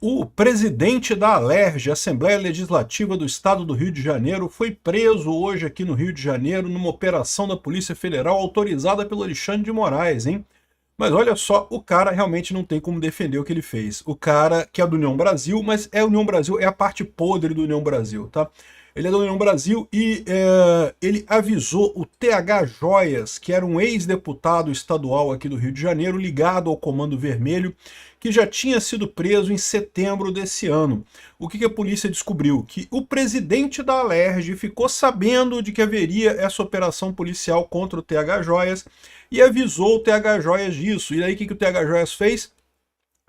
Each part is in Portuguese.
O presidente da Alerj, Assembleia Legislativa do Estado do Rio de Janeiro, foi preso hoje aqui no Rio de Janeiro numa operação da Polícia Federal autorizada pelo Alexandre de Moraes, hein? Mas olha só, o cara realmente não tem como defender o que ele fez. O cara que é do União Brasil, mas a União Brasil é a parte podre do União Brasil, tá? Ele é da União Brasil e ele avisou o TH Joias, que era um ex-deputado estadual aqui do Rio de Janeiro, ligado ao Comando Vermelho, que já tinha sido preso em setembro desse ano. O que a polícia descobriu? Que o presidente da Alerj ficou sabendo de que haveria essa operação policial contra o TH Joias e avisou o TH Joias disso. E aí o que o TH Joias fez?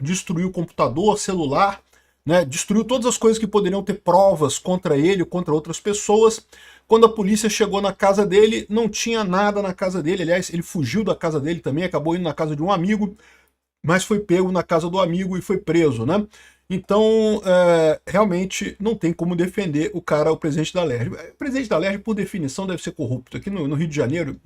Destruiu o computador, celular, né, destruiu todas as coisas que poderiam ter provas contra ele ou contra outras pessoas. Quando a polícia chegou na casa dele, não tinha nada na casa dele. Aliás, ele fugiu da casa dele também, acabou indo na casa de um amigo, mas foi pego na casa do amigo e foi preso, né? Então, realmente não tem como defender o cara, o presidente da Alerj. O presidente da Alerj, por definição, deve ser corrupto. Aqui no Rio de Janeiro,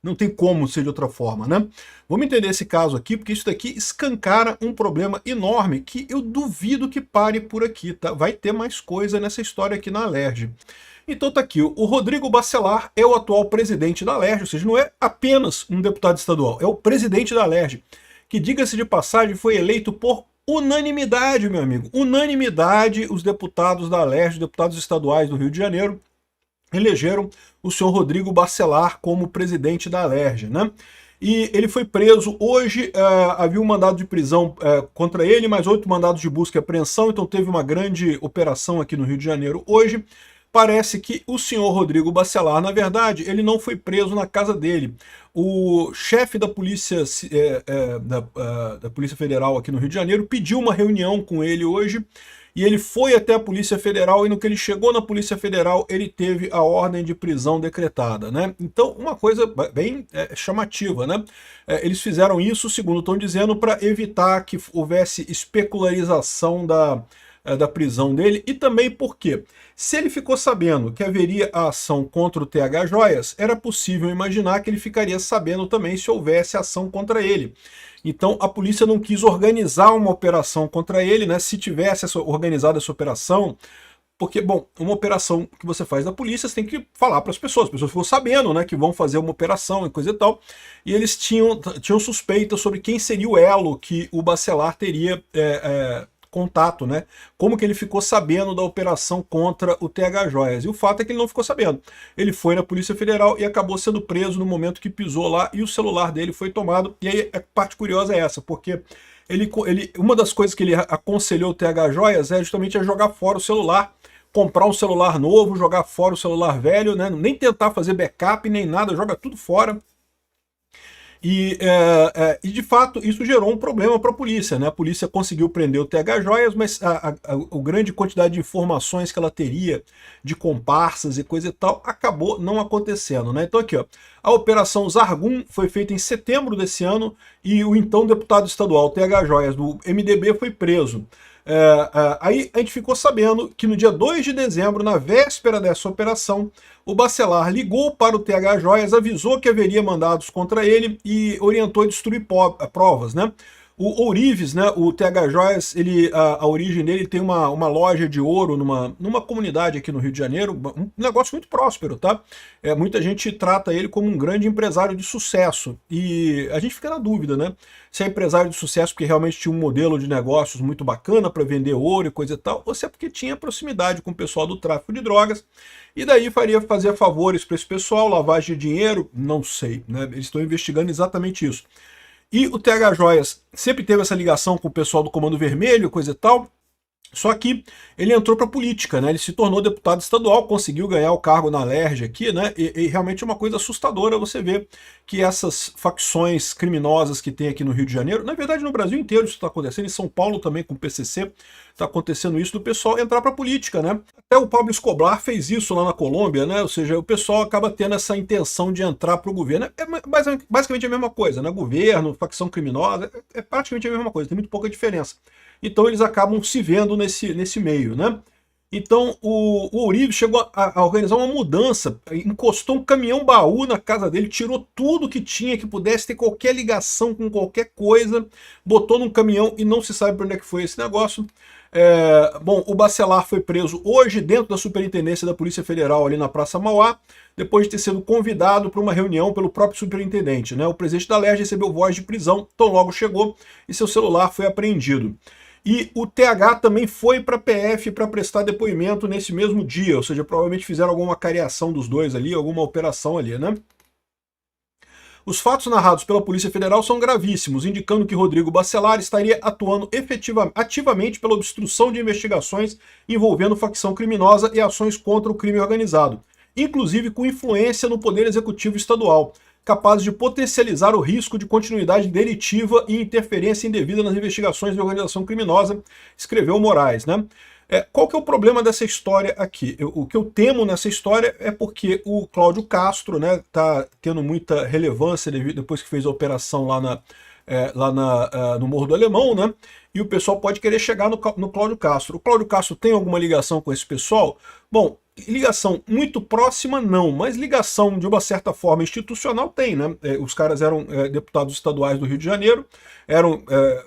não tem como ser de outra forma, né? Vamos entender esse caso aqui, porque isso daqui escancara um problema enorme que eu duvido que pare por aqui, tá? Vai ter mais coisa nessa história aqui na Alerj. Então tá aqui, o Rodrigo Bacelar é o atual presidente da Alerj, ou seja, não é apenas um deputado estadual, é o presidente da Alerj, que, diga-se de passagem, foi eleito por unanimidade, meu amigo. Unanimidade, os deputados da Alerj, os deputados estaduais do Rio de Janeiro, elegeram o senhor Rodrigo Bacelar como presidente da Alerj, né? E ele foi preso hoje, havia um mandado de prisão contra ele, mais 8 mandados de busca e apreensão, então teve uma grande operação aqui no Rio de Janeiro hoje. Parece que o senhor Rodrigo Bacelar, na verdade, ele não foi preso na casa dele. O chefe da Polícia, da Polícia Federal aqui no Rio de Janeiro pediu uma reunião com ele hoje, e ele foi até a Polícia Federal, e no que ele chegou na Polícia Federal, ele teve a ordem de prisão decretada, né? Então, uma coisa bem chamativa, né? Eles fizeram isso, segundo estão dizendo, para evitar que houvesse especularização da prisão dele, e também porque, se ele ficou sabendo que haveria a ação contra o TH Joias, era possível imaginar que ele ficaria sabendo também se houvesse ação contra ele. Então a polícia não quis organizar uma operação contra ele, né? Se tivesse organizado essa operação, porque, bom, uma operação que você faz da polícia, você tem que falar para as pessoas ficam sabendo, né, que vão fazer uma operação e coisa e tal, e eles tinham suspeita sobre quem seria o elo que o Bacelar teria contato, né? Como que ele ficou sabendo da operação contra o TH Joias? E o fato é que ele não ficou sabendo. Ele foi na Polícia Federal e acabou sendo preso no momento que pisou lá, e o celular dele foi tomado. E aí a parte curiosa é essa, porque uma das coisas que ele aconselhou o TH Joias é justamente a jogar fora o celular, comprar um celular novo, jogar fora o celular velho, né? Nem tentar fazer backup, nem nada, joga tudo fora. E de fato isso gerou um problema para a polícia, né? A polícia conseguiu prender o TH Joias, mas a grande quantidade de informações que ela teria de comparsas e coisa e tal acabou não acontecendo, né? Então aqui, ó, a Operação Zargum foi feita em setembro desse ano e o então deputado estadual TH Joias do MDB foi preso. Aí a gente ficou sabendo que no dia 2 de dezembro, na véspera dessa operação, o Bacelar ligou para o TH Joias, avisou que haveria mandados contra ele e orientou a destruir provas, né? O Ourives, né, o TH Joias, a origem dele tem uma loja de ouro numa comunidade aqui no Rio de Janeiro, um negócio muito próspero, tá? Muita gente trata ele como um grande empresário de sucesso, e a gente fica na dúvida, né? Se é empresário de sucesso porque realmente tinha um modelo de negócios muito bacana para vender ouro e coisa e tal, ou se é porque tinha proximidade com o pessoal do tráfico de drogas, e daí fazia favores para esse pessoal, lavagem de dinheiro, não sei, né? Eles estão investigando exatamente isso. E o TH Joias sempre teve essa ligação com o pessoal do Comando Vermelho, coisa e tal, só que ele entrou para a política, né? Ele se tornou deputado estadual, conseguiu ganhar o cargo na Alerj aqui, né? E realmente é uma coisa assustadora você ver que essas facções criminosas que tem aqui no Rio de Janeiro, na verdade no Brasil inteiro isso está acontecendo, em São Paulo também com o PCC, está acontecendo isso do pessoal entrar para a política, né? Até o Pablo Escobar fez isso lá na Colômbia, né? Ou seja, o pessoal acaba tendo essa intenção de entrar para o governo. É basicamente a mesma coisa, né? Governo, facção criminosa, é praticamente a mesma coisa, tem muito pouca diferença. Então eles acabam se vendo nesse meio, né? Então o Uribe chegou a organizar uma mudança, encostou um caminhão-baú na casa dele, tirou tudo que tinha, que pudesse ter qualquer ligação com qualquer coisa, botou num caminhão e não se sabe para onde é que foi esse negócio. Bom, o Bacelar foi preso hoje dentro da Superintendência da Polícia Federal ali na Praça Mauá, depois de ter sido convidado para uma reunião pelo próprio superintendente, né? O presidente da LERJ recebeu voz de prisão, tão logo chegou, e seu celular foi apreendido. E o TH também foi para a PF para prestar depoimento nesse mesmo dia, ou seja, provavelmente fizeram alguma cariação dos dois ali, alguma operação ali, né? Os fatos narrados pela Polícia Federal são gravíssimos, indicando que Rodrigo Bacelar estaria atuando ativamente pela obstrução de investigações envolvendo facção criminosa e ações contra o crime organizado, inclusive com influência no Poder Executivo Estadual, capazes de potencializar o risco de continuidade delitiva e interferência indevida nas investigações de organização criminosa, escreveu Moraes, né? Qual que é o problema dessa história aqui? O que eu temo nessa história é porque o Cláudio Castro, né, tá tendo muita relevância depois que fez a operação no Morro do Alemão, né? E o pessoal pode querer chegar no Cláudio Castro. O Cláudio Castro tem alguma ligação com esse pessoal? Bom, ligação muito próxima não, mas ligação de uma certa forma institucional tem, né? Os caras eram deputados estaduais do Rio de Janeiro, eram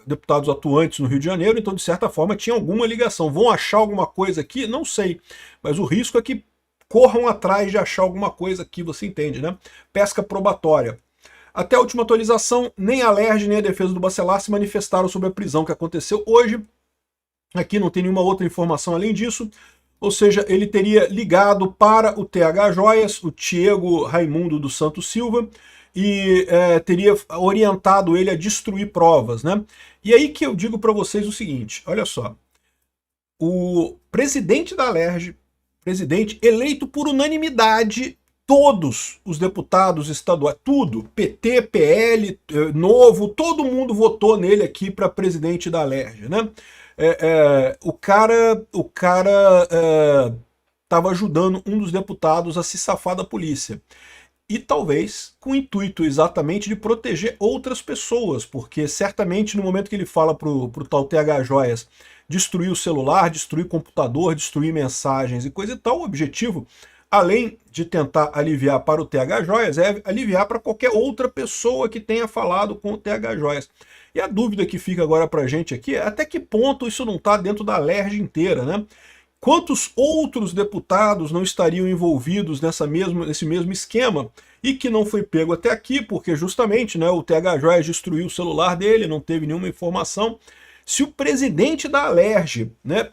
deputados atuantes no Rio de Janeiro, então de certa forma tinha alguma ligação. Vão achar alguma coisa aqui? Não sei, mas o risco é que corram atrás de achar alguma coisa aqui, você entende, né? Pesca probatória. Até a última atualização, nem a LERJ nem a defesa do Bacelar se manifestaram sobre a prisão que aconteceu hoje. Aqui não tem nenhuma outra informação além disso. Ou seja, ele teria ligado para o TH Joias, o Diego Raimundo dos Santos Silva, e teria orientado ele a destruir provas, né? E aí que eu digo para vocês o seguinte, olha só, o presidente da LERJ, presidente eleito por unanimidade, todos os deputados estaduais, tudo, PT, PL, Novo, todo mundo votou nele aqui para presidente da LERJ, né? O cara estava ajudando um dos deputados a se safar da polícia. E talvez com o intuito exatamente de proteger outras pessoas, porque certamente no momento que ele fala pro tal TH Joias destruir o celular, destruir o computador, destruir mensagens e coisa e tal, o objetivo, além de tentar aliviar para o TH Joias, é aliviar para qualquer outra pessoa que tenha falado com o TH Joias. E a dúvida que fica agora para a gente aqui é até que ponto isso não está dentro da LERJ inteira, né? Quantos outros deputados não estariam envolvidos nesse mesmo esquema e que não foi pego até aqui, porque justamente, né, o TH Joias destruiu o celular dele, não teve nenhuma informação. Se o presidente da LERJ, né,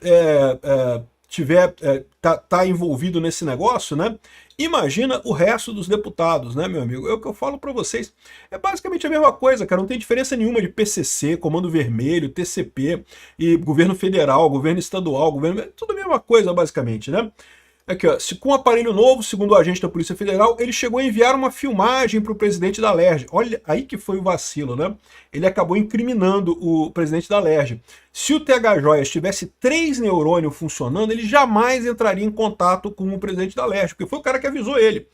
tá envolvido nesse negócio, né? Imagina o resto dos deputados, né, meu amigo? É o que eu falo para vocês. É basicamente a mesma coisa, cara. Não tem diferença nenhuma de PCC, Comando Vermelho, TCP, e governo federal, governo estadual, governo... Tudo a mesma coisa, basicamente, né? Aqui, ó, com um aparelho novo, segundo o agente da Polícia Federal, ele chegou a enviar uma filmagem para o presidente da LERJ. Olha, aí que foi o vacilo, né? Ele acabou incriminando o presidente da LERJ. Se o TH Joias tivesse 3 neurônios funcionando, ele jamais entraria em contato com o presidente da LERJ, porque foi o cara que avisou ele.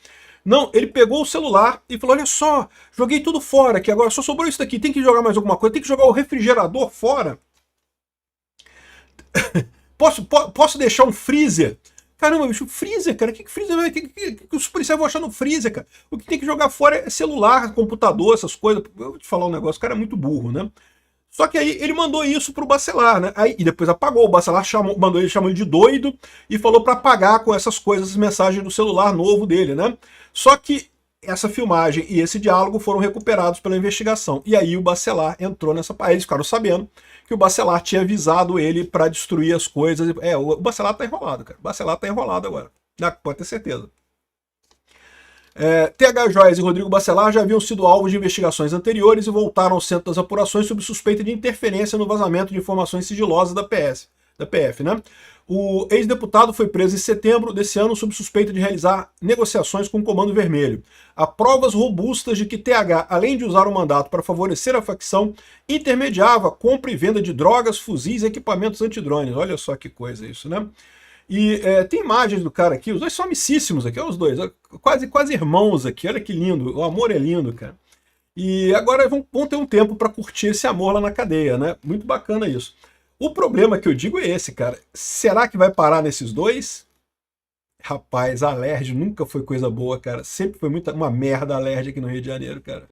Não, ele pegou o celular e falou, olha só, joguei tudo fora, que agora só sobrou isso daqui, tem que jogar mais alguma coisa, tem que jogar o refrigerador fora. Posso deixar um freezer? Caramba, bicho, freezer, cara, que freezer vai ter que os policiais vão achar no freezer, cara? O que tem que jogar fora é celular, computador, essas coisas. Eu vou te falar um negócio, o cara é muito burro, né? Só que aí ele mandou isso pro Bacelar, né? Aí, e depois apagou, o Bacelar chamou ele de doido e falou para apagar com essas coisas, as mensagens do celular novo dele, né? Só que essa filmagem e esse diálogo foram recuperados pela investigação. E aí o Bacelar entrou nessa... Aí eles ficaram sabendo que o Bacelar tinha avisado ele para destruir as coisas. O Bacelar tá enrolado, cara. O Bacelar tá enrolado agora. Pode ter certeza. TH Joias e Rodrigo Bacelar já haviam sido alvos de investigações anteriores e voltaram ao centro das apurações sob suspeita de interferência no vazamento de informações sigilosas da PF, né? O ex-deputado foi preso em setembro desse ano sob suspeita de realizar negociações com o Comando Vermelho. Há provas robustas de que TH, além de usar o mandato para favorecer a facção, intermediava a compra e venda de drogas, fuzis e equipamentos antidrones. Olha só que coisa isso, né? E tem imagens do cara aqui, os dois são amicíssimos aqui, os dois, quase irmãos aqui, olha que lindo, o amor é lindo, cara. E agora vão ter um tempo para curtir esse amor lá na cadeia, né? Muito bacana isso. O problema que eu digo é esse, cara. Será que vai parar nesses dois? Rapaz, a Alerj nunca foi coisa boa, cara. Sempre foi uma merda a Alerj aqui no Rio de Janeiro, cara.